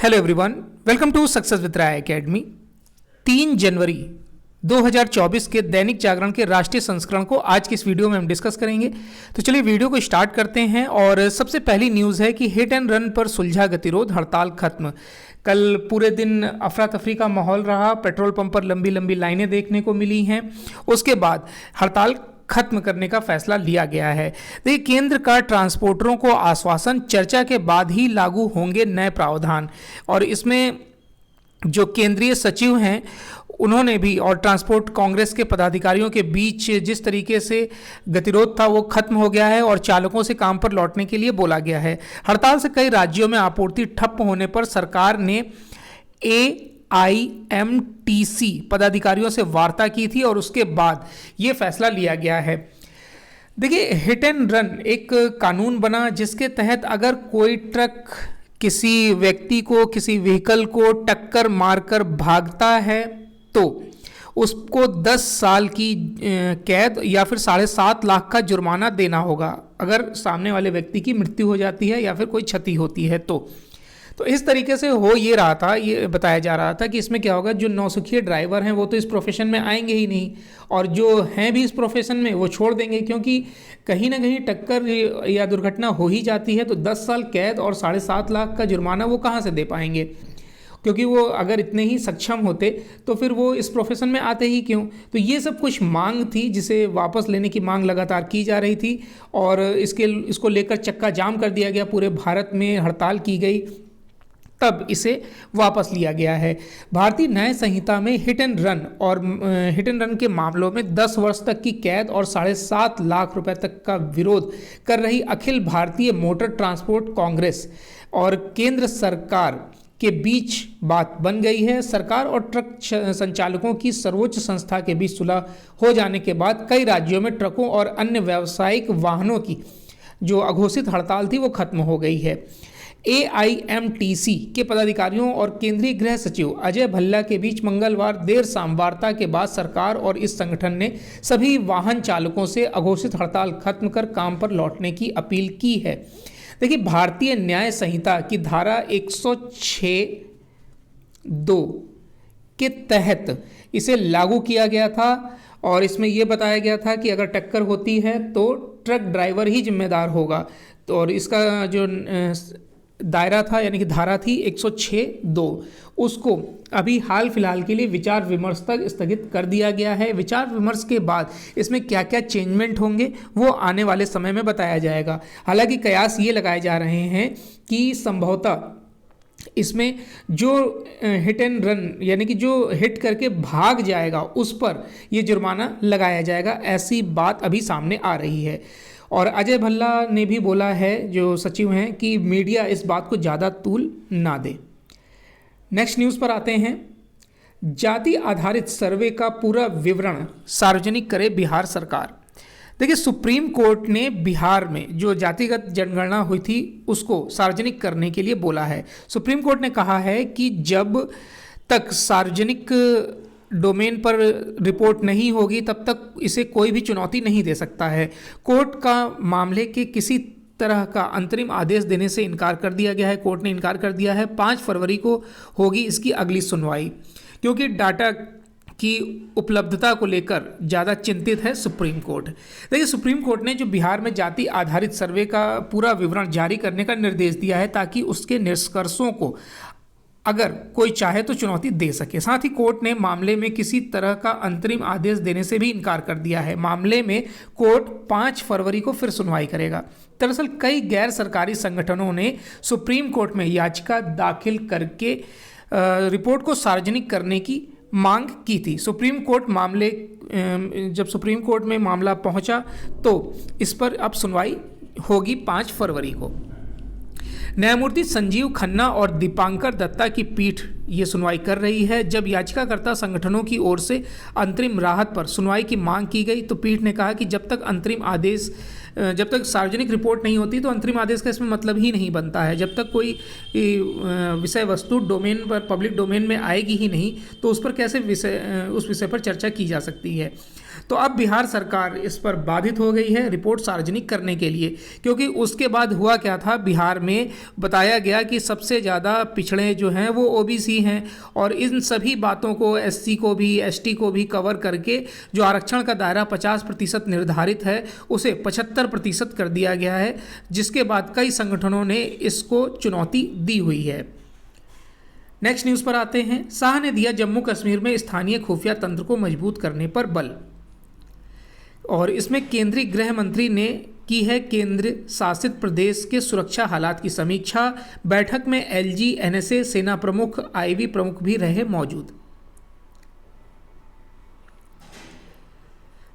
Hello everyone, welcome to success with Rai academy. 3 जनवरी 2024 के दैनिक जागरण के राष्ट्रीय संस्करण को आज की इस वीडियो में हम डिस्कस करेंगे। तो चलिए वीडियो को स्टार्ट करते हैं। और सबसे पहली न्यूज़ है कि हिट एंड रन पर सुलझा गतिरोध, हड़ताल खत्म। कल पूरे दिन अफरा तफरी का माहौल रहा, पेट्रोल पंप पर लंबी लंबी लाइनें देखने को मिली हैं। उसके बाद हड़ताल खत्म करने का फैसला लिया गया है। देखिए, केंद्र का ट्रांसपोर्टरों को आश्वासन, चर्चा के बाद ही लागू होंगे नए प्रावधान। और इसमें जो केंद्रीय सचिव हैं उन्होंने भी, और ट्रांसपोर्ट कांग्रेस के पदाधिकारियों के बीच जिस तरीके से गतिरोध था वो खत्म हो गया है और चालकों से काम पर लौटने के लिए बोला गया है। हड़ताल से कई राज्यों में आपूर्ति ठप होने पर सरकार ने AIMTC पदाधिकारियों से वार्ता की थी और उसके बाद ये फैसला लिया गया है। देखिए, हिट एंड रन एक कानून बना जिसके तहत अगर कोई ट्रक किसी व्यक्ति को, किसी व्हीकल को टक्कर मारकर भागता है तो उसको 10 साल की कैद या फिर 7.5 लाख का जुर्माना देना होगा अगर सामने वाले व्यक्ति की मृत्यु हो जाती है या फिर कोई क्षति होती है तो इस तरीके से हो ये रहा था, ये बताया जा रहा था कि इसमें क्या होगा, जो नौसिखिए ड्राइवर हैं वो तो इस प्रोफेशन में आएंगे ही नहीं, और जो हैं भी इस प्रोफेशन में वो छोड़ देंगे, क्योंकि कहीं ना कहीं टक्कर या दुर्घटना हो ही जाती है तो 10 साल कैद और 7.5 लाख का जुर्माना वो कहाँ से दे पाएंगे। क्योंकि वो अगर इतने ही सक्षम होते तो फिर वो इस प्रोफेशन में आते ही क्यों। तो ये सब कुछ मांग थी जिसे वापस लेने की मांग लगातार की जा रही थी और इसको लेकर चक्का जाम कर दिया गया, पूरे भारत में हड़ताल की गई, तब इसे वापस लिया गया है। भारतीय न्याय संहिता में हिट एंड रन के मामलों में 10 वर्ष तक की कैद और 7.5 लाख रुपए तक का विरोध कर रही अखिल भारतीय मोटर ट्रांसपोर्ट कांग्रेस और केंद्र सरकार के बीच बात बन गई है। सरकार और ट्रक संचालकों की सर्वोच्च संस्था के बीच सुलह हो जाने के बाद कई राज्यों में ट्रकों और अन्य व्यावसायिक वाहनों की जो अघोषित हड़ताल थी वो खत्म हो गई है। AIMTC के पदाधिकारियों और केंद्रीय गृह सचिव अजय भल्ला के बीच मंगलवार देर शाम वार्ता के बाद सरकार और इस संगठन ने सभी वाहन चालकों से अघोषित हड़ताल खत्म कर काम पर लौटने की अपील की है। देखिए, भारतीय न्याय संहिता की धारा 106(2) के तहत इसे लागू किया गया था और इसमें यह बताया गया था कि अगर टक्कर होती है तो ट्रक ड्राइवर ही जिम्मेदार होगा। तो और इसका जो दायरा था यानी कि धारा थी 106(2), उसको अभी हाल फिलहाल के लिए विचार विमर्श तक स्थगित कर दिया गया है। विचार विमर्श के बाद इसमें क्या क्या चेंजमेंट होंगे वो आने वाले समय में बताया जाएगा। हालांकि कयास ये लगाए जा रहे हैं कि संभवतः इसमें जो हिट एंड रन यानी कि जो हिट करके भाग जाएगा उस पर ये जुर्माना लगाया जाएगा, ऐसी बात अभी सामने आ रही है। और अजय भल्ला ने भी बोला है, जो सचिव हैं, कि मीडिया इस बात को ज़्यादा तूल ना दे। नेक्स्ट न्यूज़ पर आते हैं। जाति आधारित सर्वे का पूरा विवरण सार्वजनिक करे बिहार सरकार। देखिए, सुप्रीम कोर्ट ने बिहार में जो जातिगत जनगणना हुई थी उसको सार्वजनिक करने के लिए बोला है। सुप्रीम कोर्ट ने कहा है कि जब तक सार्वजनिक डोमेन पर रिपोर्ट नहीं होगी तब तक इसे कोई भी चुनौती नहीं दे सकता है। कोर्ट का मामले के किसी तरह का अंतरिम आदेश देने से इनकार कर दिया गया है। कोर्ट ने इनकार कर दिया है। 5 फरवरी को होगी इसकी अगली सुनवाई, क्योंकि डाटा की उपलब्धता को लेकर ज़्यादा चिंतित है सुप्रीम कोर्ट। देखिए, सुप्रीम कोर्ट ने जो बिहार में जाति आधारित सर्वे का पूरा विवरण जारी करने का निर्देश दिया है ताकि उसके निष्कर्षों को अगर कोई चाहे तो चुनौती दे सके। साथ ही कोर्ट ने मामले में किसी तरह का अंतरिम आदेश देने से भी इनकार कर दिया है। मामले में कोर्ट 5 फरवरी को फिर सुनवाई करेगा। दरअसल कई गैर सरकारी संगठनों ने सुप्रीम कोर्ट में याचिका दाखिल करके रिपोर्ट को सार्वजनिक करने की मांग की थी। जब सुप्रीम कोर्ट में मामला पहुंचा तो इस पर अब सुनवाई होगी 5 फरवरी को। न्यायमूर्ति संजीव खन्ना और दीपांकर दत्ता की पीठ ये सुनवाई कर रही है। जब याचिकाकर्ता संगठनों की ओर से अंतरिम राहत पर सुनवाई की मांग की गई तो पीठ ने कहा कि जब तक सार्वजनिक रिपोर्ट नहीं होती तो अंतरिम आदेश का इसमें मतलब ही नहीं बनता है। जब तक कोई विषय वस्तु डोमेन पर, पब्लिक डोमेन में आएगी ही नहीं तो उस पर कैसे उस विषय पर चर्चा की जा सकती है। तो अब बिहार सरकार इस पर बाधित हो गई है रिपोर्ट सार्वजनिक करने के लिए, क्योंकि उसके बाद हुआ क्या था, बिहार में बताया गया कि सबसे ज़्यादा पिछड़े जो हैं वो ओबीसी हैं, और इन सभी बातों को एससी को भी एसटी को भी कवर करके जो आरक्षण का दायरा 50% निर्धारित है उसे 75% कर दिया गया है, जिसके बाद कई संगठनों ने इसको चुनौती दी हुई है। नेक्स्ट न्यूज़ पर आते हैं। शाह ने दिया जम्मू कश्मीर में स्थानीय खुफिया तंत्र को मजबूत करने पर बल, और इसमें केंद्रीय गृह मंत्री ने की है केंद्र शासित प्रदेश के सुरक्षा हालात की समीक्षा। बैठक में एलजी, एनएसए, सेना प्रमुख, आईबी प्रमुख भी रहे मौजूद।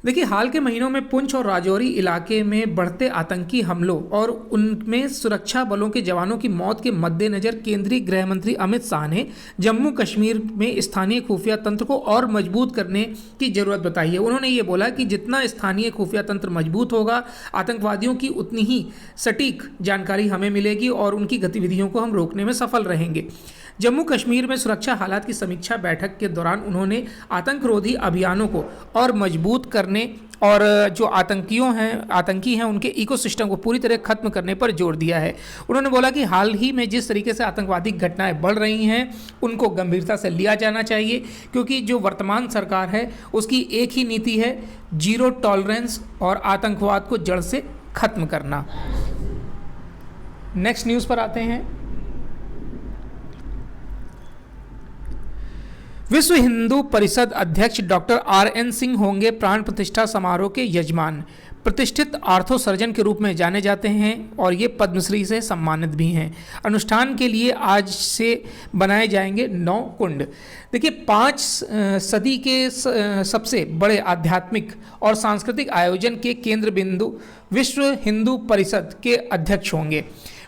देखिए, हाल के महीनों में पुंछ और राजौरी इलाके में बढ़ते आतंकी हमलों और उनमें सुरक्षा बलों के जवानों की मौत के मद्देनज़र केंद्रीय गृह मंत्री अमित शाह ने जम्मू कश्मीर में स्थानीय खुफिया तंत्र को और मजबूत करने की ज़रूरत बताई है। उन्होंने ये बोला कि जितना स्थानीय खुफिया तंत्र मजबूत होगा, आतंकवादियों की उतनी ही सटीक जानकारी हमें मिलेगी और उनकी गतिविधियों को हम रोकने में सफल रहेंगे। जम्मू कश्मीर में सुरक्षा हालात की समीक्षा बैठक के दौरान उन्होंने आतंकरोधी अभियानों को और मजबूत करने और जो आतंकी हैं उनके इकोसिस्टम को पूरी तरह खत्म करने पर जोर दिया है। उन्होंने बोला कि हाल ही में जिस तरीके से आतंकवादी घटनाएं बढ़ रही हैं उनको गंभीरता से लिया जाना चाहिए, क्योंकि जो वर्तमान सरकार है उसकी एक ही नीति है, जीरो टॉलरेंस और आतंकवाद को जड़ से खत्म करना। नेक्स्ट न्यूज़ पर आते हैं। विश्व हिंदू परिषद अध्यक्ष डॉक्टर आर.एन. सिंह होंगे प्राण प्रतिष्ठा समारोह के यजमान। प्रतिष्ठित आर्थो सर्जन के रूप में जाने जाते हैं और ये पद्मश्री से सम्मानित भी हैं। अनुष्ठान के लिए आज से बनाए जाएंगे 9 कुंड। देखिए, 5 सदी के सबसे बड़े आध्यात्मिक और सांस्कृतिक आयोजन के केंद्र बिंदु विश्व हिंदू परिषद के अध्यक्ष होंगे।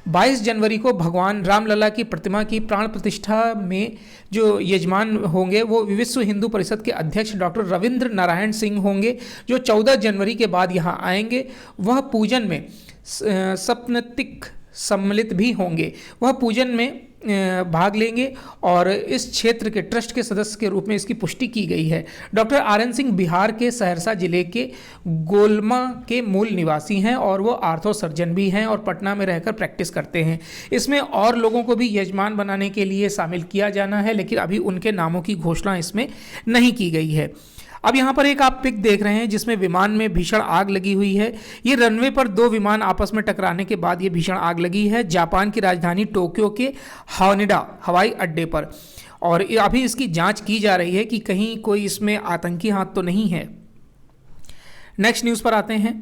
22 जनवरी को भगवान रामलला की प्रतिमा की प्राण प्रतिष्ठा में जो यजमान होंगे वो विश्व हिंदू परिषद के अध्यक्ष डॉक्टर रविंद्र नारायण सिंह होंगे, जो 14 जनवरी के बाद यहाँ आएंगे। वह पूजन में सपनतिक सम्मिलित भी होंगे, वह पूजन में भाग लेंगे और इस क्षेत्र के ट्रस्ट के सदस्य के रूप में इसकी पुष्टि की गई है। Doctor RN. सिंह बिहार के सहरसा जिले के गोलमा के मूल निवासी हैं और वो आर्थो सर्जन भी हैं और पटना में रहकर प्रैक्टिस करते हैं। इसमें और लोगों को भी यजमान बनाने के लिए शामिल किया जाना है, लेकिन अभी उनके नामों की घोषणा इसमें नहीं की गई है। अब यहाँ पर एक आप पिक देख रहे हैं जिसमें विमान में भीषण आग लगी हुई है। ये रनवे पर 2 विमान आपस में टकराने के बाद ये भीषण आग लगी है जापान की राजधानी टोक्यो के हानेडा हवाई अड्डे पर, और अभी इसकी जांच की जा रही है कि कहीं कोई इसमें आतंकी हाथ तो नहीं है। नेक्स्ट न्यूज़ पर आते हैं।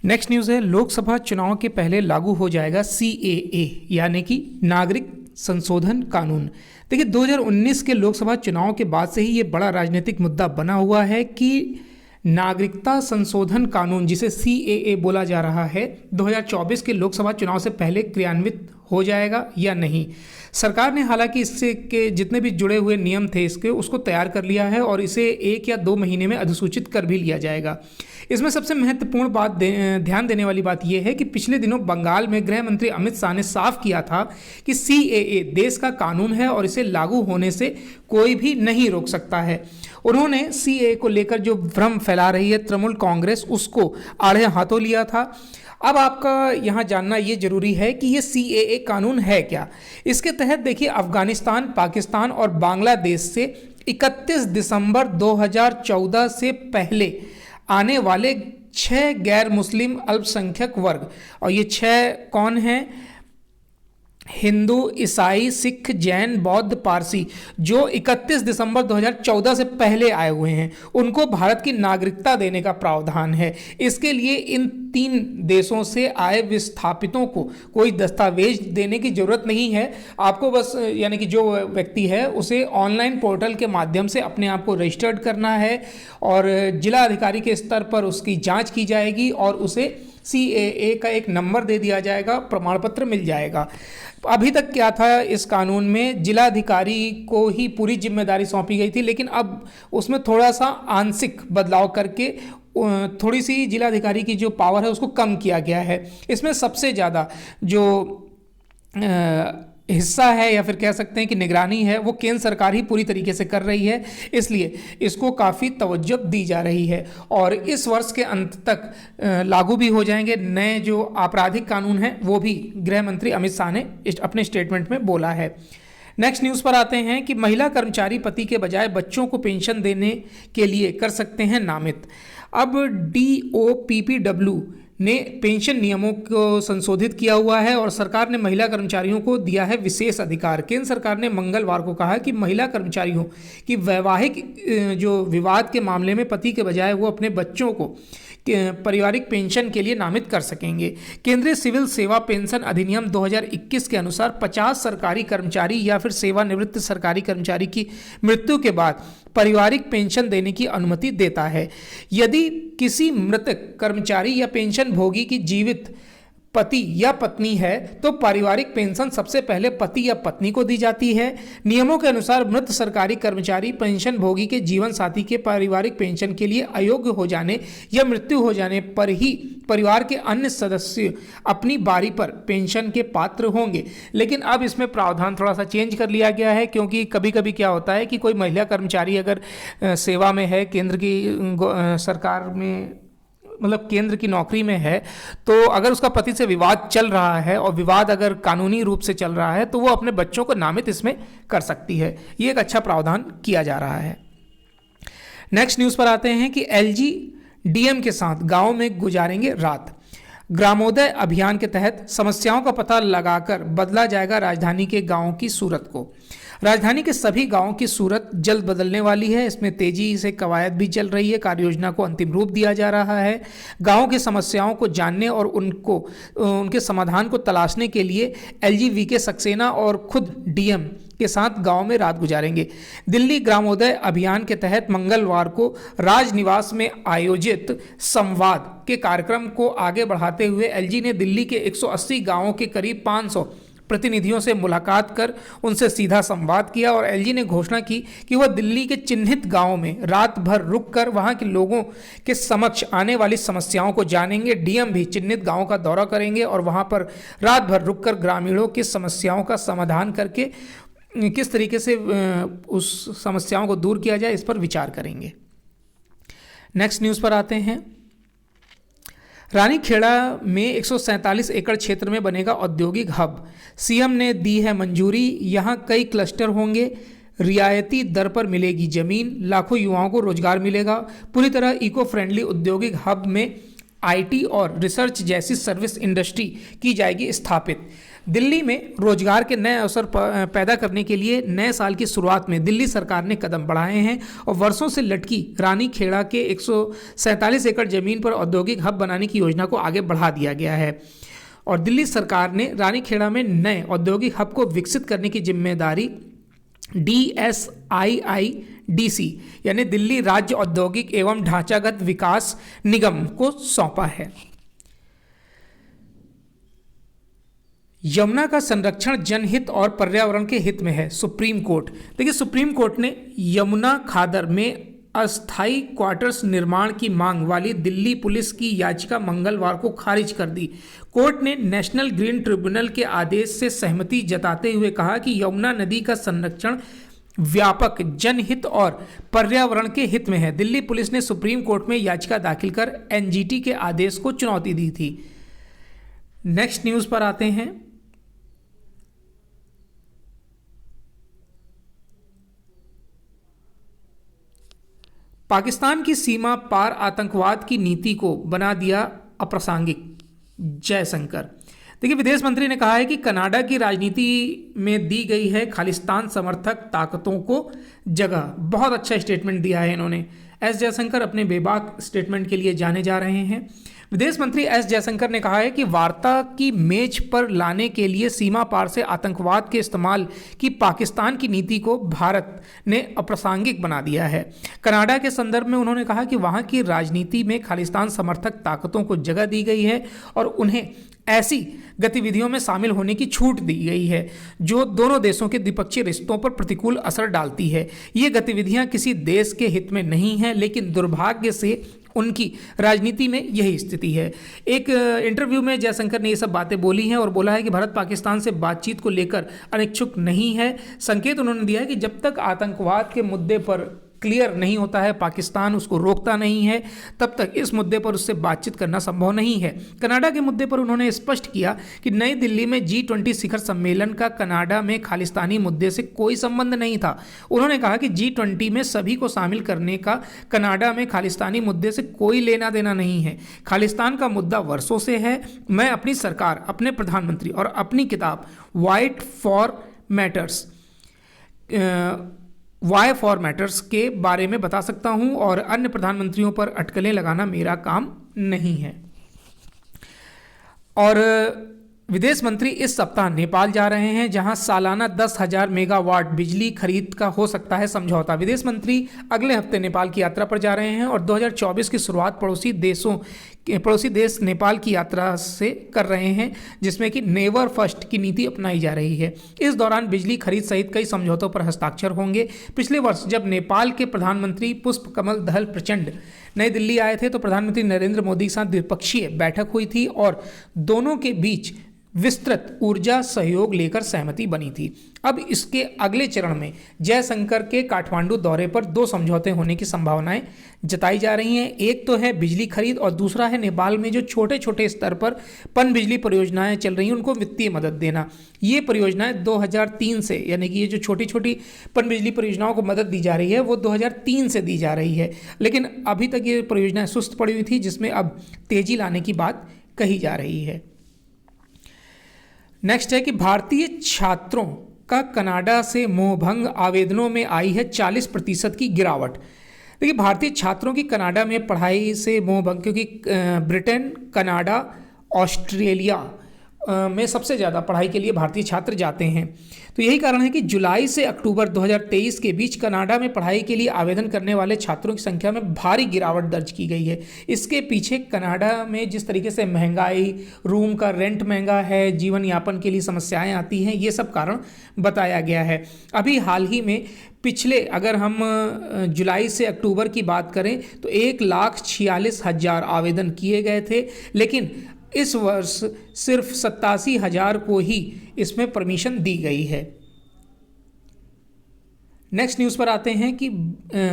नेक्स्ट न्यूज़ है, लोकसभा चुनाव के पहले लागू हो जाएगा CAA यानी कि नागरिक संशोधन कानून। देखिए, 2019 के लोकसभा चुनाव के बाद से ही ये बड़ा राजनीतिक मुद्दा बना हुआ है कि नागरिकता संशोधन कानून, जिसे CAA बोला जा रहा है, 2024 के लोकसभा चुनाव से पहले क्रियान्वित हो जाएगा या नहीं। सरकार ने हालांकि इससे के जितने भी जुड़े हुए नियम थे उसको तैयार कर लिया है और इसे 1 या 2 महीने में अधिसूचित कर भी लिया जाएगा। इसमें सबसे महत्वपूर्ण बात ध्यान देने वाली बात यह है कि पिछले दिनों बंगाल में गृह मंत्री अमित शाह ने साफ किया था कि CAA देश का कानून है और इसे लागू होने से कोई भी नहीं रोक सकता है। उन्होंने CAA को लेकर जो भ्रम फैला रही है तृणमूल कांग्रेस, उसको आड़े हाथों लिया था। अब आपका यहाँ जानना ये जरूरी है कि ये CAA कानून है क्या। इसके तहत देखिए, अफगानिस्तान, पाकिस्तान और बांग्लादेश से 31 दिसंबर 2014 से पहले आने वाले 6 गैर मुस्लिम अल्पसंख्यक वर्ग, और ये 6 कौन हैं? हिंदू, ईसाई, सिख, जैन, बौद्ध, पारसी, जो 31 दिसंबर 2014 से पहले आए हुए हैं, उनको भारत की नागरिकता देने का प्रावधान है। इसके लिए इन 3 देशों से आए विस्थापितों को कोई दस्तावेज देने की जरूरत नहीं है। आपको बस यानी कि जो व्यक्ति है उसे ऑनलाइन पोर्टल के माध्यम से अपने आप को रजिस्टर्ड करना है और जिला अधिकारी के स्तर पर उसकी जांच की जाएगी और उसे CAA का एक नंबर दे दिया जाएगा, प्रमाण पत्र मिल जाएगा। अभी तक क्या था, इस कानून में जिलाधिकारी को ही पूरी जिम्मेदारी सौंपी गई थी, लेकिन अब उसमें थोड़ा सा आंशिक बदलाव करके थोड़ी सी जिलाधिकारी की जो पावर है उसको कम किया गया है। इसमें सबसे ज़्यादा जो हिस्सा है या फिर कह सकते हैं कि निगरानी है वो केंद्र सरकार ही पूरी तरीके से कर रही है, इसलिए इसको काफ़ी तवज्जो दी जा रही है और इस वर्ष के अंत तक लागू भी हो जाएंगे। नए जो आपराधिक कानून हैं वो भी गृह मंत्री अमित शाह ने अपने स्टेटमेंट में बोला है। नेक्स्ट न्यूज़ पर आते हैं कि महिला कर्मचारी पति के बजाय बच्चों को पेंशन देने के लिए कर सकते हैं नामित। अब DOPPW ने पेंशन नियमों को संशोधित किया हुआ है और सरकार ने महिला कर्मचारियों को दिया है विशेष अधिकार। केंद्र सरकार ने मंगलवार को कहा कि महिला कर्मचारियों की वैवाहिक जो विवाद के मामले में पति के बजाय वो अपने बच्चों को पारिवारिक पेंशन के लिए नामित कर सकेंगे। केंद्रीय सिविल सेवा पेंशन अधिनियम 2021 के अनुसार 50 सरकारी कर्मचारी या फिर सेवानिवृत्त सरकारी कर्मचारी की मृत्यु के बाद पारिवारिक पेंशन देने की अनुमति देता है। यदि किसी मृतक कर्मचारी या पेंशन भोगी की जीवित पति या पत्नी है तो पारिवारिक पेंशन सबसे पहले पति या पत्नी को दी जाती है। नियमों के अनुसार मृत सरकारी कर्मचारी पेंशन भोगी के जीवन साथी के पारिवारिक पेंशन के लिए अयोग्य हो जाने या मृत्यु हो जाने पर ही परिवार के अन्य सदस्य अपनी बारी पर पेंशन के पात्र होंगे। लेकिन अब इसमें प्रावधान थोड़ा सा चेंज कर लिया गया है, क्योंकि कभी कभी क्या होता है कि कोई महिला कर्मचारी अगर सेवा में है, केंद्र की सरकार में मतलब केंद्र की नौकरी में है, तो अगर उसका पति से विवाद चल रहा है और विवाद अगर कानूनी रूप से चल रहा है तो वो अपने बच्चों को नामित इसमें कर सकती है। ये एक अच्छा प्रावधान किया जा रहा है। नेक्स्ट न्यूज़ पर आते हैं कि LG DM के साथ गांव में गुजारेंगे रात। ग्रामोदय अभियान के तहत समस्याओं का पता लगाकर बदला जाएगा राजधानी के गांवों की सूरत को। राजधानी के सभी गांवों की सूरत जल्द बदलने वाली है। इसमें तेजी से कवायद भी चल रही है। कार्य योजना को अंतिम रूप दिया जा रहा है। गांवों की समस्याओं को जानने और उनके समाधान को तलाशने के लिए LG VK सक्सेना और खुद DM के साथ गांव में रात गुजारेंगे। दिल्ली ग्रामोदय अभियान के तहत मंगलवार को राजनिवास में आयोजित संवाद के कार्यक्रम को आगे बढ़ाते हुए LG ने दिल्ली के 180 गांवों के करीब 500 प्रतिनिधियों से मुलाकात कर उनसे सीधा संवाद किया और LG ने घोषणा की कि वह दिल्ली के चिन्हित गांवों में रात भर रुककर वहां के लोगों के समक्ष आने वाली समस्याओं को जानेंगे। DM भी चिन्हित गांवों का दौरा करेंगे और वहां पर रात भर रुककर ग्रामीणों की समस्याओं का समाधान करके किस तरीके से उस समस्याओं को दूर किया जाए इस पर विचार करेंगे। नेक्स्ट न्यूज़ पर आते हैं। रानीखेड़ा में 147 एकड़ क्षेत्र में बनेगा औद्योगिक हब। CM ने दी है मंजूरी। यहाँ कई क्लस्टर होंगे। रियायती दर पर मिलेगी जमीन। लाखों युवाओं को रोजगार मिलेगा। पूरी तरह इको फ्रेंडली औद्योगिक हब में IT और रिसर्च जैसी सर्विस इंडस्ट्री की जाएगी स्थापित। दिल्ली में रोजगार के नए अवसर पैदा करने के लिए नए साल की शुरुआत में दिल्ली सरकार ने कदम बढ़ाए हैं और वर्षों से लटकी रानीखेड़ा के 147 एकड़ जमीन पर औद्योगिक हब बनाने की योजना को आगे बढ़ा दिया गया है और दिल्ली सरकार ने रानीखेड़ा में नए औद्योगिक हब को विकसित करने की जिम्मेदारी DSIIDC यानी दिल्ली राज्य औद्योगिक एवं ढांचागत विकास निगम को सौंपा है। यमुना का संरक्षण जनहित और पर्यावरण के हित में है, सुप्रीम कोर्ट। देखिए, सुप्रीम कोर्ट ने यमुना खादर में अस्थायी क्वार्टर्स निर्माण की मांग वाली दिल्ली पुलिस की याचिका मंगलवार को खारिज कर दी। कोर्ट ने नेशनल ग्रीन ट्रिब्यूनल के आदेश से सहमति जताते हुए कहा कि यमुना नदी का संरक्षण व्यापक जनहित और पर्यावरण के हित में है। दिल्ली पुलिस ने सुप्रीम कोर्ट में याचिका दाखिल कर NGT के आदेश को चुनौती दी थी। नेक्स्ट न्यूज़ पर आते हैं। पाकिस्तान की सीमा पार आतंकवाद की नीति को बना दिया अप्रासंगिक, जयशंकर। देखिए, विदेश मंत्री ने कहा है कि कनाडा की राजनीति में दी गई है खालिस्तान समर्थक ताकतों को जगह। बहुत अच्छा स्टेटमेंट दिया है इन्होंने। S जयशंकर अपने बेबाक स्टेटमेंट के लिए जाने जा रहे हैं। विदेश मंत्री S जयशंकर ने कहा है कि वार्ता की मेज पर लाने के लिए सीमा पार से आतंकवाद के इस्तेमाल की पाकिस्तान की नीति को भारत ने अप्रासंगिक बना दिया है। कनाडा के संदर्भ में उन्होंने कहा कि वहां की राजनीति में खालिस्तान समर्थक ताकतों को जगह दी गई है और उन्हें ऐसी गतिविधियों में शामिल होने की छूट दी गई है जो दोनों देशों के द्विपक्षीय रिश्तों पर प्रतिकूल असर डालती है। ये गतिविधियां किसी देश के हित में नहीं हैं, लेकिन दुर्भाग्य से उनकी राजनीति में यही स्थिति है। एक इंटरव्यू में जयशंकर ने ये सब बातें बोली हैं और बोला है कि भारत पाकिस्तान से बातचीत को लेकर अनिच्छुक नहीं है। संकेत उन्होंने दिया है कि जब तक आतंकवाद के मुद्दे पर क्लियर नहीं होता है, पाकिस्तान उसको रोकता नहीं है, तब तक इस मुद्दे पर उससे बातचीत करना संभव नहीं है। कनाडा के मुद्दे पर उन्होंने स्पष्ट किया कि नई दिल्ली में G20 शिखर सम्मेलन का कनाडा में खालिस्तानी मुद्दे से कोई संबंध नहीं था। उन्होंने कहा कि G20 में सभी को शामिल करने का कनाडा में खालिस्तानी मुद्दे से कोई लेना देना नहीं है। खालिस्तान का मुद्दा वर्षों से है। मैं अपनी सरकार, अपने प्रधानमंत्री और अपनी किताब वाई फॉर मैटर्स के बारे में बता सकता हूं और अन्य प्रधानमंत्रियों पर अटकलें लगाना मेरा काम नहीं है। और विदेश मंत्री इस सप्ताह नेपाल जा रहे हैं, जहां सालाना 10,000 मेगावाट बिजली खरीद का हो सकता है समझौता। विदेश मंत्री अगले हफ्ते नेपाल की यात्रा पर जा रहे हैं और 2024 की शुरुआत पड़ोसी देश नेपाल की यात्रा से कर रहे हैं, जिसमें कि नेवर फर्स्ट की नीति अपनाई जा रही है। इस दौरान बिजली खरीद सहित कई समझौतों पर हस्ताक्षर होंगे। पिछले वर्ष जब नेपाल के प्रधानमंत्री पुष्प कमल दहल प्रचंड नई दिल्ली आए थे तो प्रधानमंत्री नरेंद्र मोदी के साथ द्विपक्षीय बैठक हुई थी और दोनों के बीच विस्तृत ऊर्जा सहयोग लेकर सहमति बनी थी। अब इसके अगले चरण में जयशंकर के काठमांडू दौरे पर 2 समझौते होने की संभावनाएं जताई जा रही हैं। एक तो है बिजली खरीद और दूसरा है नेपाल में जो छोटे छोटे स्तर पर पनबिजली परियोजनाएं चल रही हैं उनको वित्तीय मदद देना। ये परियोजनाएं 2003 से, यानी कि ये जो छोटी छोटी पनबिजली परियोजनाओं को मदद दी जा रही है वो 2003 से दी जा रही है, लेकिन अभी तक ये परियोजनाएं सुस्त पड़ी हुई थी, जिसमें अब तेजी लाने की बात कही जा रही है। नेक्स्ट है कि भारतीय छात्रों का कनाडा से मोहभंग आवेदनों में आई है 40% की गिरावट। देखिए, भारतीय छात्रों की कनाडा में पढ़ाई से मोहभंग, क्योंकि ब्रिटेन, कनाडा, ऑस्ट्रेलिया में सबसे ज़्यादा पढ़ाई के लिए भारतीय छात्र जाते हैं, तो यही कारण है कि जुलाई से अक्टूबर 2023 के बीच कनाडा में पढ़ाई के लिए आवेदन करने वाले छात्रों की संख्या में भारी गिरावट दर्ज की गई है। इसके पीछे कनाडा में जिस तरीके से महंगाई, रूम का रेंट महंगा है, जीवन यापन के लिए समस्याएं आती हैं, ये सब कारण बताया गया है। अभी हाल ही में अगर हम जुलाई से अक्टूबर की बात करें तो 1,46,000 आवेदन किए गए थे, लेकिन इस वर्ष सिर्फ 87,000 को ही इसमें परमिशन दी गई है। नेक्स्ट न्यूज़ पर आते हैं कि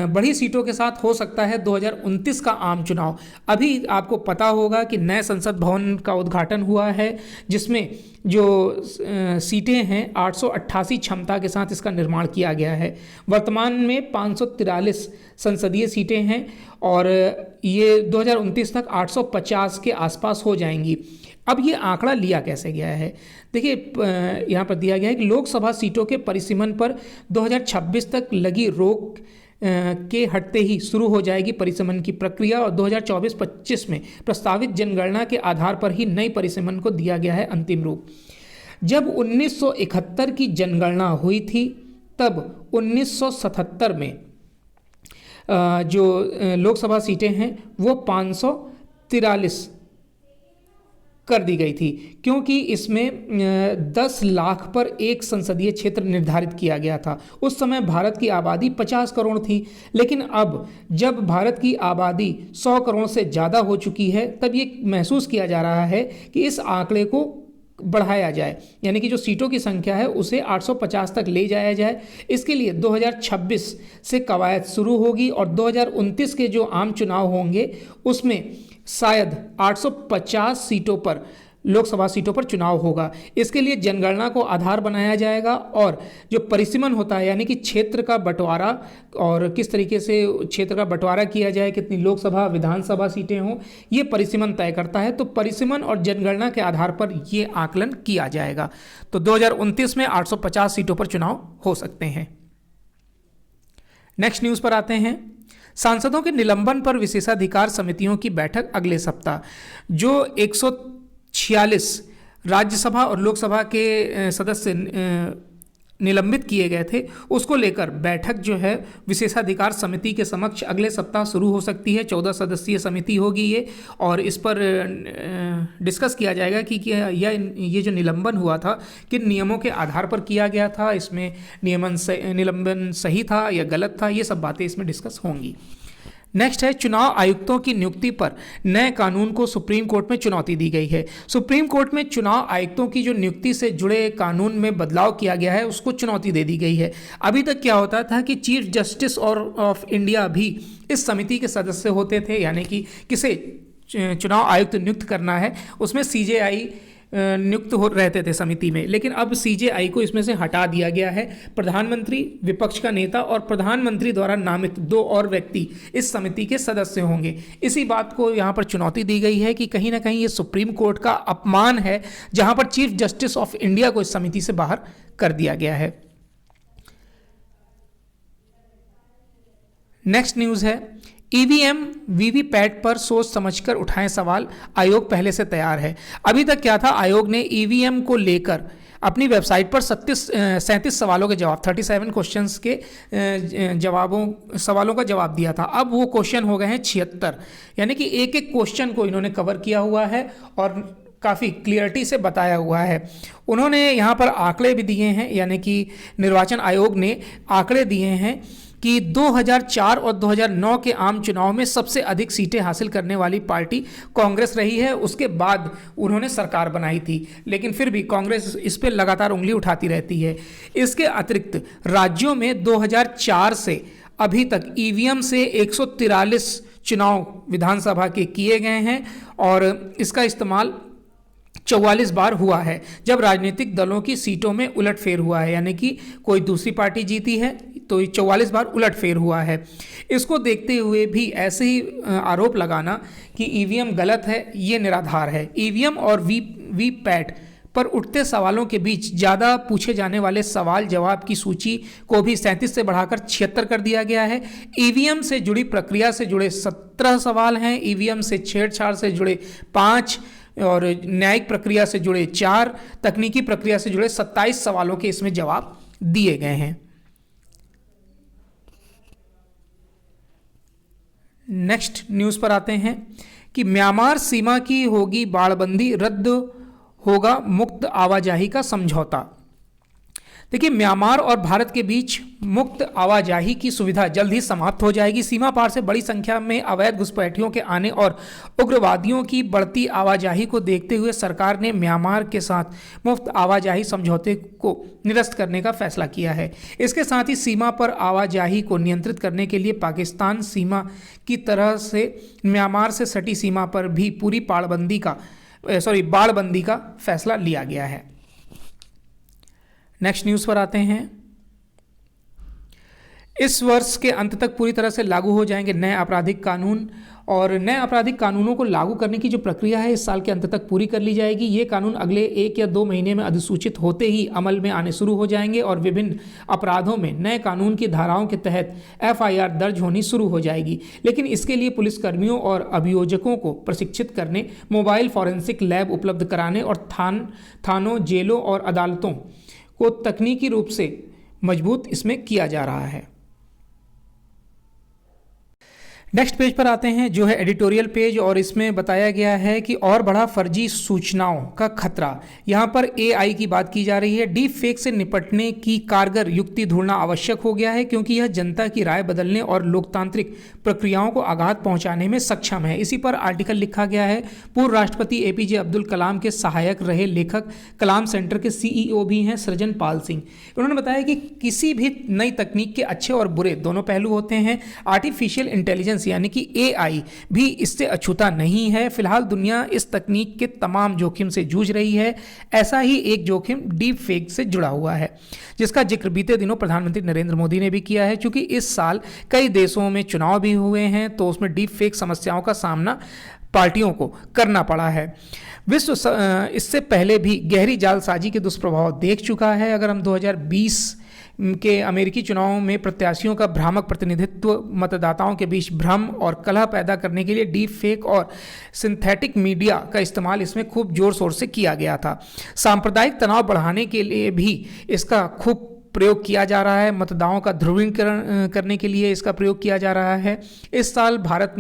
बड़ी सीटों के साथ हो सकता है 2029 का आम चुनाव। अभी आपको पता होगा कि नए संसद भवन का उद्घाटन हुआ है, जिसमें जो सीटें हैं 888 क्षमता के साथ इसका निर्माण किया गया है। वर्तमान में 543 संसदीय सीटें हैं और ये 2029 तक 850 के आसपास हो जाएंगी। अब ये आंकड़ा लिया कैसे गया है? देखिए, यहाँ पर दिया गया है कि लोकसभा सीटों के परिसीमन पर 2026 तक लगी रोक के हटते ही शुरू हो जाएगी परिसीमन की प्रक्रिया और 2024-25 में प्रस्तावित जनगणना के आधार पर ही नई परिसीमन को दिया गया है अंतिम रूप। जब 1971 की जनगणना हुई थी, तब 1977 में जो लोकसभा सीटें हैं वो 543 कर दी गई थी, क्योंकि इसमें 10 लाख पर एक संसदीय क्षेत्र निर्धारित किया गया था। उस समय भारत की आबादी 50 करोड़ थी, लेकिन अब जब भारत की आबादी 100 करोड़ से ज़्यादा हो चुकी है, तब ये महसूस किया जा रहा है कि इस आंकड़े को बढ़ाया जाए, यानी कि जो सीटों की संख्या है उसे 850 तक ले जाया जाए। इसके लिए 2026 से कवायद शुरू होगी और 2029 के जो आम चुनाव होंगे उसमें शायद 850 सीटों पर, लोकसभा सीटों पर चुनाव होगा। इसके लिए जनगणना को आधार बनाया जाएगा और जो परिसीमन होता है, यानी कि क्षेत्र का बंटवारा और किस तरीके से क्षेत्र का बंटवारा किया जाए, कितनी लोकसभा विधानसभा सीटें हों, ये परिसीमन तय करता है। तो परिसीमन और जनगणना के आधार पर ये आकलन किया जाएगा। तो 2029 में 850 सीटों पर चुनाव हो सकते हैं। नेक्स्ट न्यूज़ पर आते हैं। सांसदों के निलंबन पर विशेषाधिकार समितियों की बैठक अगले सप्ताह। जो 146 राज्यसभा और लोकसभा के सदस्य निलंबित किए गए थे, उसको लेकर बैठक जो है विशेषाधिकार समिति के समक्ष अगले सप्ताह शुरू हो सकती है। 14 सदस्यीय समिति होगी ये, और इस पर डिस्कस किया जाएगा कि ये जो निलंबन हुआ था किन नियमों के आधार पर किया गया था, इसमें निलंबन सही था या गलत था, ये सब बातें इसमें डिस्कस होंगी। नेक्स्ट है चुनाव आयुक्तों की नियुक्ति पर नए कानून को सुप्रीम कोर्ट में चुनौती दी गई है। सुप्रीम कोर्ट में चुनाव आयुक्तों की जो नियुक्ति से जुड़े कानून में बदलाव किया गया है उसको चुनौती दे दी गई है। अभी तक क्या होता था कि चीफ जस्टिस और ऑफ इंडिया भी इस समिति के सदस्य होते थे, यानी कि किसे चुनाव आयुक्त नियुक्त करना है उसमें सीजेआई नियुक्त हो रहते थे समिति में, लेकिन अब सीजेआई को इसमें से हटा दिया गया है। प्रधानमंत्री, विपक्ष का नेता और प्रधानमंत्री द्वारा नामित 2 और व्यक्ति इस समिति के सदस्य होंगे। इसी बात को यहाँ पर चुनौती दी गई है कि कहीं ना कहीं ये सुप्रीम कोर्ट का अपमान है जहाँ पर चीफ जस्टिस ऑफ इंडिया को इस समिति से बाहर कर दिया गया है। नेक्स्ट न्यूज़ है ईवीएम वीवीपैट पर सोच समझकर उठाएं सवाल, आयोग पहले से तैयार है। अभी तक क्या था, आयोग ने ईवीएम को लेकर अपनी वेबसाइट पर 37 सवालों के जवाब 37 क्वेश्चंस के सवालों का जवाब दिया था। अब वो क्वेश्चन हो गए हैं 76, यानी कि एक एक क्वेश्चन को इन्होंने कवर किया हुआ है और काफ़ी क्लियरिटी से बताया हुआ है। उन्होंने यहाँ पर आंकड़े भी दिए हैं, यानी कि निर्वाचन आयोग ने आंकड़े दिए हैं कि 2004 और 2009 के आम चुनाव में सबसे अधिक सीटें हासिल करने वाली पार्टी कांग्रेस रही है। उसके बाद उन्होंने सरकार बनाई थी, लेकिन फिर भी कांग्रेस इस पर लगातार उंगली उठाती रहती है। इसके अतिरिक्त राज्यों में 2004 से अभी तक ईवीएम से 143 चुनाव विधानसभा के किए गए हैं और इसका इस्तेमाल 44 बार हुआ है, जब राजनीतिक दलों की सीटों में उलटफेर हुआ है, यानी कि कोई दूसरी पार्टी जीती है तो 44 बार उलटफेर हुआ है। इसको देखते हुए भी ऐसे ही आरोप लगाना कि ईवीएम गलत है, ये निराधार है। ईवीएम और वीपैट पर उठते सवालों के बीच ज़्यादा पूछे जाने वाले सवाल जवाब की सूची को भी 37 से बढ़ाकर 76 कर दिया गया है। ईवीएम से जुड़ी प्रक्रिया से जुड़े 17 सवाल हैं, ईवीएम से छेड़छाड़ से जुड़े 5 और न्यायिक प्रक्रिया से जुड़े 4, तकनीकी प्रक्रिया से जुड़े 27 सवालों के इसमें जवाब दिए गए हैं। नेक्स्ट न्यूज़ पर आते हैं कि म्यांमार सीमा की होगी बाड़बंदी, रद्द होगा मुक्त आवाजाही का समझौता। देखिए, म्यांमार और भारत के बीच मुक्त आवाजाही की सुविधा जल्द ही समाप्त हो जाएगी। सीमा पार से बड़ी संख्या में अवैध घुसपैठियों के आने और उग्रवादियों की बढ़ती आवाजाही को देखते हुए सरकार ने म्यांमार के साथ मुफ्त आवाजाही समझौते को निरस्त करने का फैसला किया है। इसके साथ ही सीमा पर आवाजाही को नियंत्रित करने के लिए पाकिस्तान सीमा की तरह से म्यांमार से सटी सीमा पर भी पूरी बाड़बंदी का फैसला लिया गया है। नेक्स्ट न्यूज़ पर आते हैं। इस वर्ष के अंत तक पूरी तरह से लागू हो जाएंगे नए आपराधिक कानून, और नए आपराधिक कानूनों को लागू करने की जो प्रक्रिया है इस साल के अंत तक पूरी कर ली जाएगी। ये कानून अगले 1 या 2 महीने में अधिसूचित होते ही अमल में आने शुरू हो जाएंगे और विभिन्न अपराधों में नए कानून की धाराओं के तहत FIR दर्ज होनी शुरू हो जाएगी। लेकिन इसके लिए पुलिसकर्मियों और अभियोजकों को प्रशिक्षित करने, मोबाइल फॉरेंसिक लैब उपलब्ध कराने और थानों, जेलों और अदालतों को तकनीकी रूप से मजबूत इसमें किया जा रहा है। नेक्स्ट पेज पर आते हैं जो है एडिटोरियल पेज, और इसमें बताया गया है कि और बढ़ा फर्जी सूचनाओं का खतरा। यहाँ पर AI की बात की जा रही है। डीप फेक से निपटने की कारगर युक्ति ढूंढना आवश्यक हो गया है, क्योंकि यह जनता की राय बदलने और लोकतांत्रिक प्रक्रियाओं को आघात पहुंचाने में सक्षम है। इसी पर आर्टिकल लिखा गया है। पूर्व राष्ट्रपति APJ अब्दुल कलाम के सहायक रहे लेखक, कलाम सेंटर के CEO भी हैं सृजन पाल सिंह। उन्होंने बताया कि किसी भी नई तकनीक के अच्छे और बुरे दोनों पहलू होते हैं। आर्टिफिशियल इंटेलिजेंस यानी कि AI भी इससे अछूता नहीं है। फिलहाल दुनिया इस तकनीक के तमाम जोखिम से जूझ रही है। ऐसा ही एक जोखिम डीप फेक से जुड़ा हुआ है, जिसका जिक्र बीते दिनों प्रधानमंत्री नरेंद्र मोदी ने भी किया है। क्योंकि इस साल कई देशों में चुनाव भी हुए हैं, तो उसमें डीप फेक समस्याओं का सामना पार्टियों को करना पड़ा है। विश्व इससे पहले भी गहरी जालसाजी के दुष्प्रभाव देख चुका है। अगर हम 2020 के अमेरिकी चुनावों में प्रत्याशियों का भ्रामक प्रतिनिधित्व, मतदाताओं के बीच भ्रम और कलह पैदा करने के लिए डीप फेक और सिंथेटिक मीडिया का इस्तेमाल इसमें खूब जोर शोर से किया गया था। सांप्रदायिक तनाव बढ़ाने के लिए भी इसका खूब प्रयोग किया जा रहा है, मतदाताओं का ध्रुवीकरण करने के लिए इसका प्रयोग किया जा रहा है। इस साल भारत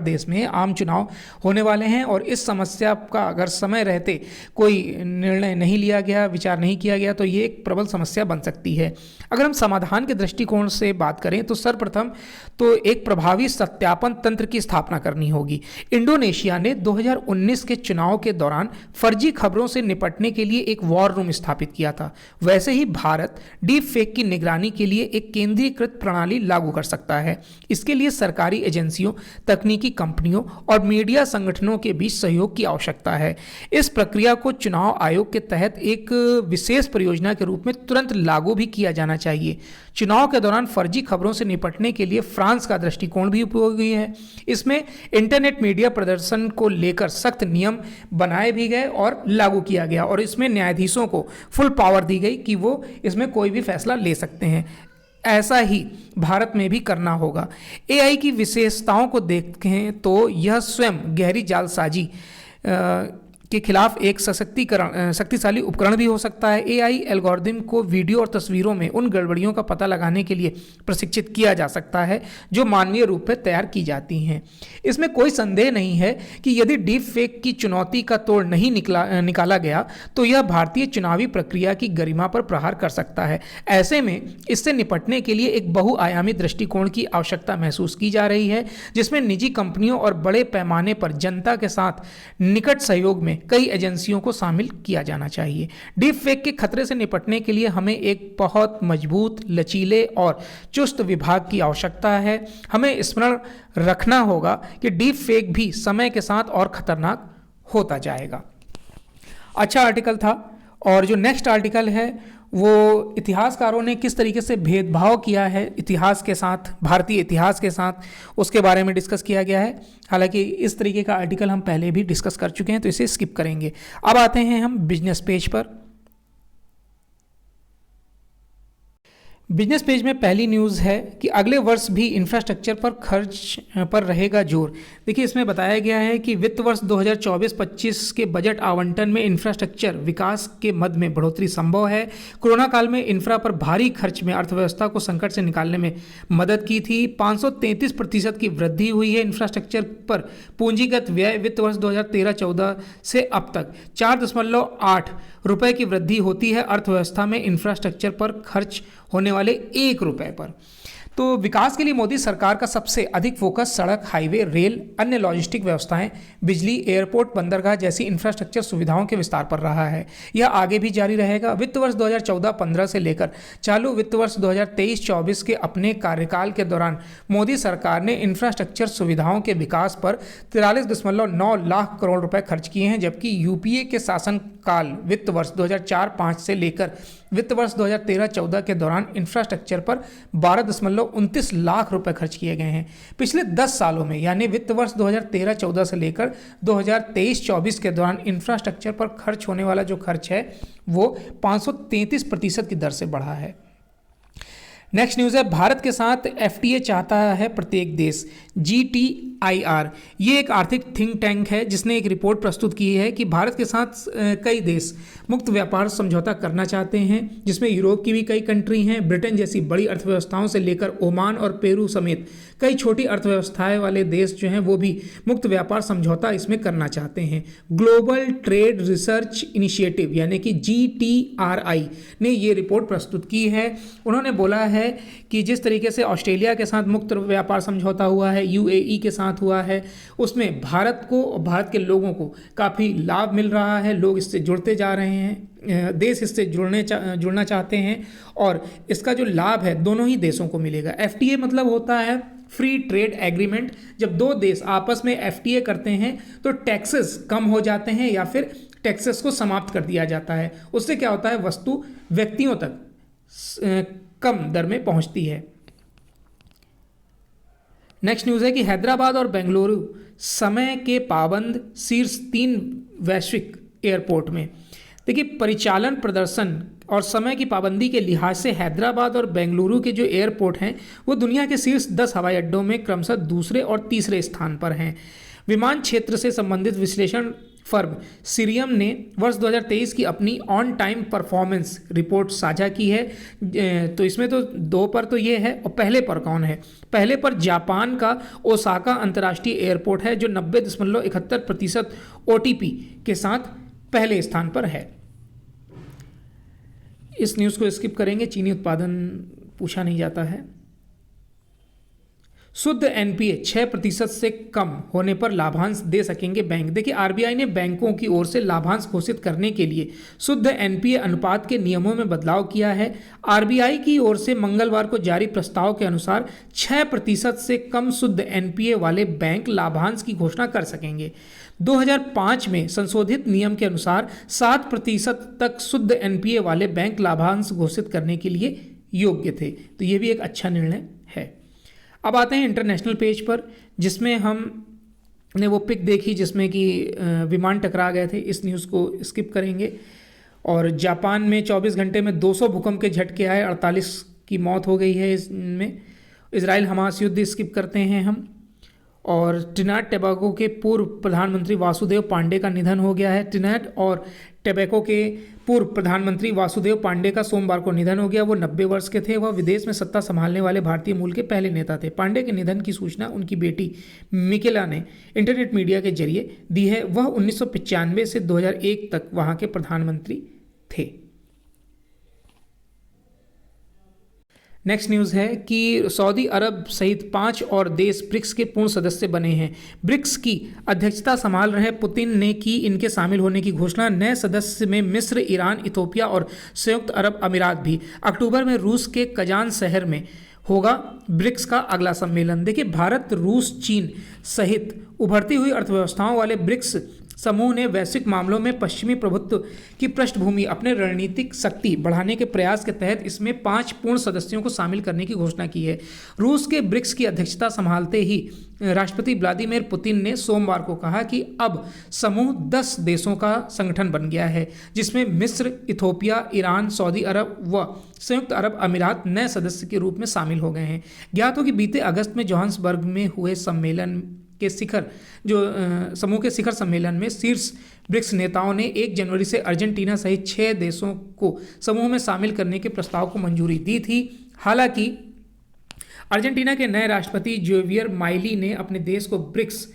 देश में आम चुनाव होने वाले हैं और इस समस्या का अगर समय रहते कोई निर्णय नहीं लिया गया, विचार नहीं किया गया, तो ये एक प्रबल समस्या बन सकती है। अगर हम समाधान के दृष्टिकोण से बात करें तो सर्वप्रथम तो एक प्रभावी सत्यापन तंत्र की स्थापना करनी होगी। इंडोनेशिया ने 2019 के चुनाव के दौरान फर्जी खबरों से निपटने के लिए एक वॉर रूम स्थापित किया था। वैसे ही भारत डीप फेक की निगरानी के लिए एक केंद्रीकृत प्रणाली लागू कर सकता है। इसके लिए सरकारी एजेंसियों, तकनीकी कंपनियों और मीडिया संगठनों के बीच सहयोग की आवश्यकता है। इस प्रक्रिया को चुनाव आयोग के तहत एक विशेष परियोजना के रूप में तुरंत लागू भी किया जाना चाहिए। चुनाव के दौरान फर्जी खबरों से निपटने के लिए फ्रांस का दृष्टिकोण भी उपयोगी है। इसमें इंटरनेट मीडिया प्रदर्शन को लेकर सख्त नियम बनाए भी गए और लागू किया गया और इसमें न्यायाधीशों को फुल पावर दी गई कि वो इसमें कोई भी फैसला ले सकते हैं। ऐसा ही भारत में भी करना होगा। एआई की विशेषताओं को देखें तो यह स्वयं गहरी जालसाजी के खिलाफ एक शक्तिशाली उपकरण भी हो सकता है। एआई एल्गोरिदम को वीडियो और तस्वीरों में उन गड़बड़ियों का पता लगाने के लिए प्रशिक्षित किया जा सकता है जो मानवीय रूप से तैयार की जाती हैं। इसमें कोई संदेह नहीं है कि यदि डीप फेक की चुनौती का तोड़ नहीं निकाला गया तो यह भारतीय चुनावी प्रक्रिया की गरिमा पर प्रहार कर सकता है। ऐसे में इससे निपटने के लिए एक बहुआयामी दृष्टिकोण की आवश्यकता महसूस की जा रही है, जिसमें निजी कंपनियों और बड़े पैमाने पर जनता के साथ निकट सहयोग में कई एजेंसियों को शामिल किया जाना चाहिए। डीप फेक के खतरे से निपटने के लिए हमें एक बहुत मजबूत, लचीले और चुस्त विभाग की आवश्यकता है। हमें स्मरण रखना होगा कि डीप फेक भी समय के साथ और खतरनाक होता जाएगा। अच्छा आर्टिकल था। और जो नेक्स्ट आर्टिकल है वो इतिहासकारों ने किस तरीके से भेदभाव किया है इतिहास के साथ, भारतीय इतिहास के साथ, उसके बारे में डिस्कस किया गया है। हालांकि इस तरीके का आर्टिकल हम पहले भी डिस्कस कर चुके हैं तो इसे स्किप करेंगे। अब आते हैं हम बिजनेस पेज पर। बिजनेस पेज में पहली न्यूज़ है कि अगले वर्ष भी इंफ्रास्ट्रक्चर पर खर्च पर रहेगा जोर। देखिए, इसमें बताया गया है कि वित्त वर्ष 2024-25 के बजट आवंटन में इंफ्रास्ट्रक्चर विकास के मद में बढ़ोतरी संभव है। कोरोना काल में इंफ्रा पर भारी खर्च में अर्थव्यवस्था को संकट से निकालने में मदद की थी। 533% की वृद्धि हुई है इंफ्रास्ट्रक्चर पर पूंजीगत व्यय। वित्त वर्ष 2013-14 से अब तक 4.8 रुपये की वृद्धि होती है अर्थव्यवस्था में इंफ्रास्ट्रक्चर पर खर्च होने वाले 1 रुपये पर। तो विकास के लिए मोदी सरकार का सबसे अधिक फोकस सड़क, हाईवे, रेल, अन्य लॉजिस्टिक व्यवस्थाएं, बिजली, एयरपोर्ट, बंदरगाह जैसी इंफ्रास्ट्रक्चर सुविधाओं के विस्तार पर रहा है। यह आगे भी जारी रहेगा। वित्त वर्ष 2014-15 से लेकर चालू वित्त वर्ष 2023-24 के अपने कार्यकाल के दौरान मोदी सरकार ने इंफ्रास्ट्रक्चर सुविधाओं के विकास पर 43.9 लाख करोड़ रुपए खर्च किए हैं, जबकि यूपीए के शासनकाल वित्त वर्ष 2004-5 से लेकर वित्त वर्ष 2013-14 के दौरान इंफ्रास्ट्रक्चर पर 12.29 लाख रुपए खर्च किए गए हैं। पिछले 10 सालों में यानी वित्त वर्ष 2013-14 से लेकर 2023-24 के दौरान इंफ्रास्ट्रक्चर पर खर्च होने वाला जो खर्च है वो 533% की दर से बढ़ा है। नेक्स्ट न्यूज़ है, भारत के साथ एफटीए चाहता है प्रत्येक देश। GTIR ये एक आर्थिक थिंक टैंक है जिसने एक रिपोर्ट प्रस्तुत की है कि भारत के साथ कई देश मुक्त व्यापार समझौता करना चाहते हैं, जिसमें यूरोप की भी कई कंट्री हैं। ब्रिटेन जैसी बड़ी अर्थव्यवस्थाओं से लेकर ओमान और पेरू समेत कई छोटी अर्थव्यवस्थाएं वाले देश जो हैं वो भी मुक्त व्यापार समझौता इसमें करना चाहते हैं। ग्लोबल ट्रेड रिसर्च इनिशिएटिव यानी कि GTRI ने ये रिपोर्ट प्रस्तुत की है। उन्होंने बोला है कि जिस तरीके से ऑस्ट्रेलिया के साथ मुक्त व्यापार समझौता हुआ है, UAE के साथ हुआ है, उसमें भारत को और भारत के लोगों को काफ़ी लाभ मिल रहा है। लोग इससे जुड़ते जा रहे हैं, देश इससे जुड़ना चाहते हैं और इसका जो लाभ है दोनों ही देशों को मिलेगा। FTA मतलब होता है फ्री ट्रेड एग्रीमेंट। जब दो देश आपस में FTA करते हैं तो टैक्सेस कम हो जाते हैं या फिर टैक्सेस को समाप्त कर दिया जाता है। उससे क्या होता है, वस्तु व्यक्तियों तक कम दर में पहुंचती है। नेक्स्ट न्यूज़ है कि हैदराबाद और बेंगलुरु समय के पाबंद शीर्ष 3 वैश्विक एयरपोर्ट में। देखिए, परिचालन प्रदर्शन और समय की पाबंदी के लिहाज से हैदराबाद और बेंगलुरु के जो एयरपोर्ट हैं वो दुनिया के शीर्ष 10 हवाई अड्डों में क्रमशः दूसरे और तीसरे स्थान पर हैं। विमान क्षेत्र से संबंधित विश्लेषण फर्म सीरियम ने वर्ष 2023 की अपनी ऑन टाइम परफॉर्मेंस रिपोर्ट साझा की है। तो इसमें तो 2 पर तो ये है, और पहले पर कौन है? पहले पर जापान का ओसाका अंतर्राष्ट्रीय एयरपोर्ट है जो 90.71% OTP के साथ पहले स्थान पर है। इस न्यूज़ को स्किप करेंगे, चीनी उत्पादन पूछा नहीं जाता है। शुद्ध एनपीए 6% से कम होने पर लाभांश दे सकेंगे बैंक। देखिए, आरबीआई ने बैंकों की ओर से लाभांश घोषित करने के लिए शुद्ध एनपीए अनुपात के नियमों में बदलाव किया है। आरबीआई की ओर से मंगलवार को जारी प्रस्ताव के अनुसार 6% से कम शुद्ध एनपीए वाले बैंक लाभांश की घोषणा कर सकेंगे। 2005 में संशोधित नियम के अनुसार 7% तक शुद्ध एनपीए वाले बैंक लाभांश घोषित करने के लिए योग्य थे। तो ये भी एक अच्छा निर्णय है। अब आते हैं इंटरनेशनल पेज पर, जिसमें हमने वो पिक देखी जिसमें कि विमान टकरा गए थे। इस न्यूज़ को स्किप करेंगे। और जापान में 24 घंटे में 200 भूकंप के झटके आए, 48 की मौत हो गई है इसमें। इजराइल हमास युद्ध स्किप करते हैं हम। और ट्रिनिडाद टोबैगो के पूर्व प्रधानमंत्री वासुदेव पांडे का निधन हो गया है। ट्रिनिडाद और टोबैगो के पूर्व प्रधानमंत्री वासुदेव पांडे का सोमवार को निधन हो गया। वो 90 वर्ष के थे। वह विदेश में सत्ता संभालने वाले भारतीय मूल के पहले नेता थे। पांडे के निधन की सूचना उनकी बेटी मिकेला ने इंटरनेट मीडिया के जरिए दी है। वह 1995 से 2001 तक वहां के प्रधानमंत्री थे। नेक्स्ट न्यूज़ है कि सऊदी अरब सहित 5 और देश ब्रिक्स के पूर्ण सदस्य बने हैं। ब्रिक्स की अध्यक्षता संभाल रहे पुतिन ने की इनके शामिल होने की घोषणा। नए सदस्य में मिस्र, ईरान, इथोपिया और संयुक्त अरब अमीरात भी। अक्टूबर में रूस के कजान शहर में होगा ब्रिक्स का अगला सम्मेलन। देखिए, भारत, रूस, चीन सहित उभरती हुई अर्थव्यवस्थाओं वाले ब्रिक्स समूह ने वैश्विक मामलों में पश्चिमी प्रभुत्व की पृष्ठभूमि अपने रणनीतिक शक्ति बढ़ाने के प्रयास के तहत इसमें 5 पूर्ण सदस्यों को शामिल करने की घोषणा की है। रूस के ब्रिक्स की अध्यक्षता संभालते ही राष्ट्रपति व्लादिमीर पुतिन ने सोमवार को कहा कि अब समूह 10 देशों का संगठन बन गया है, जिसमें मिस्र, इथोपिया, ईरान, सऊदी अरब व संयुक्त अरब अमीरात नए सदस्य के रूप में शामिल हो गए हैं। ज्ञात हो कि बीते अगस्त में जोहान्सबर्ग में हुए सम्मेलन के समूह के शिखर सम्मेलन में शीर्ष ब्रिक्स नेताओं ने 1 जनवरी से अर्जेंटीना सहित 6 देशों को समूह में शामिल करने के प्रस्ताव को मंजूरी दी थी। हालांकि अर्जेंटीना के नए राष्ट्रपति जेवियर माइली ने अपने देश को ब्रिक्स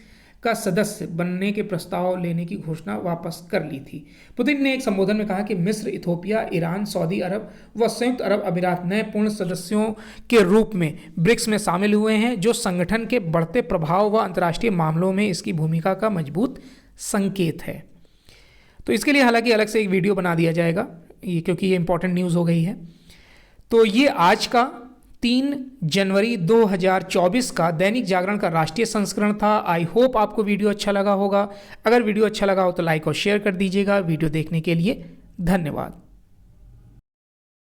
का सदस्य बनने के प्रस्ताव लेने की घोषणा वापस कर ली थी। पुतिन ने एक संबोधन में कहा कि मिस्र, इथोपिया, ईरान, सऊदी अरब व संयुक्त अरब अमीरात नए पूर्ण सदस्यों के रूप में ब्रिक्स में शामिल हुए हैं, जो संगठन के बढ़ते प्रभाव व अंतर्राष्ट्रीय मामलों में इसकी भूमिका का मजबूत संकेत है। तो इसके लिए हालांकि अलग से एक वीडियो बना दिया जाएगा, क्योंकि ये इंपॉर्टेंट न्यूज़ हो गई है। तो ये आज का 3 जनवरी 2024 का दैनिक जागरण का राष्ट्रीय संस्करण था। आई होप आपको वीडियो अच्छा लगा होगा। अगर वीडियो अच्छा लगा हो तो लाइक और शेयर कर दीजिएगा। वीडियो देखने के लिए धन्यवाद।